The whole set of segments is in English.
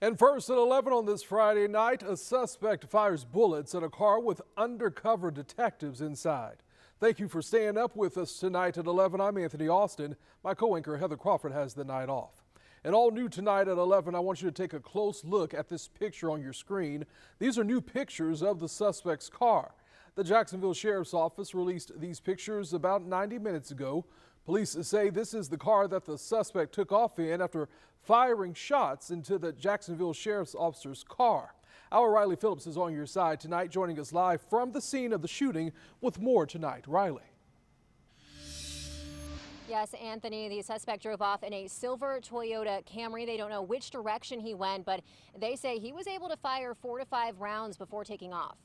And first at 11 on this Friday night, a suspect fires bullets at a car with undercover detectives inside. Thank you for staying up with us tonight at 11. I'm Anthony Austin. My co-anchor Heather Crawford has the night off. And all new tonight at 11, I want you to take a close look at this picture on your screen. These are new pictures of the suspect's car. The Jacksonville Sheriff's Office released these pictures about 90 minutes ago. Police say this is the car that the suspect took off in after firing shots into the Jacksonville Sheriff's officer's car. Our Riley Phillips is on your side tonight, joining us live from the scene of the shooting with more tonight. Riley. Yes, Anthony, the suspect drove off in a silver Toyota Camry. They don't know which direction he went, but they say he was able to fire 4 to 5 rounds before taking off.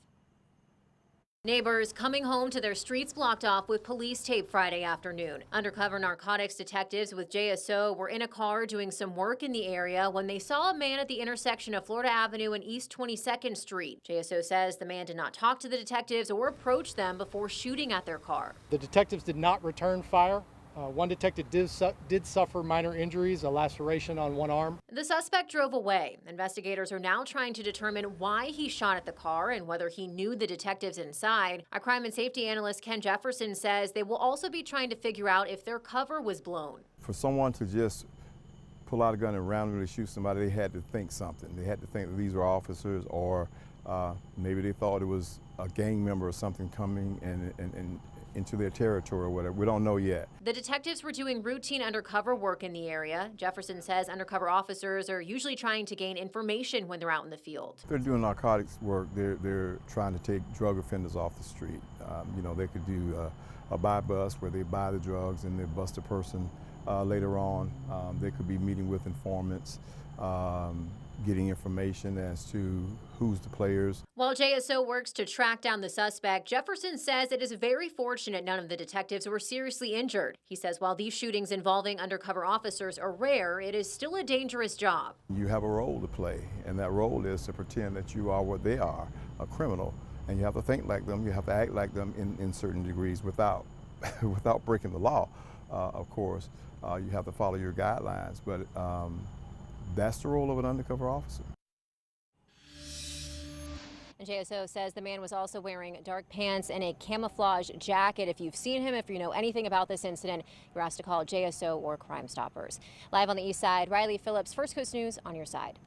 Neighbors coming home to their streets blocked off with police tape Friday afternoon. Undercover narcotics detectives with JSO were in a car doing some work in the area when they saw a man at the intersection of Florida Avenue and East 22nd Street. JSO says the man did not talk to the detectives or approach them before shooting at their car. The detectives did not return fire. One detective did suffer minor injuries, a laceration on one arm. The suspect drove away. Investigators are now trying to determine why he shot at the car and whether he knew the detectives inside. Our crime and safety analyst Ken Jefferson says they will also be trying to figure out if their cover was blown. For someone to just pull out a gun and randomly shoot somebody, they had to think something. They had to think that these were officers, or maybe they thought it was a gang member or something coming and into their territory or whatever. We don't know yet. The detectives were doing routine undercover work in the area. Jefferson says undercover officers are usually trying to gain information when they're out in the field. If they're doing narcotics work, they're trying to take drug offenders off the street. They could do a buy bust where they buy the drugs and they bust a person later on. They could be meeting with informants, getting information as to who's the players. While JSO works to track down the suspect, Jefferson says it is very fortunate none of the detectives were seriously injured. He says while these shootings involving undercover officers are rare, it is still a dangerous job. You have a role to play, and that role is to pretend that you are what they are, a criminal, and you have to think like them, you have to act like them in certain degrees without breaking the law, of course. You have to follow your guidelines, but that's the role of an undercover officer. And JSO says the man was also wearing dark pants and a camouflage jacket. If you've seen him, if you know anything about this incident, you're asked to call JSO or Crime Stoppers. Live on the east side, Riley Phillips, First Coast News on your side.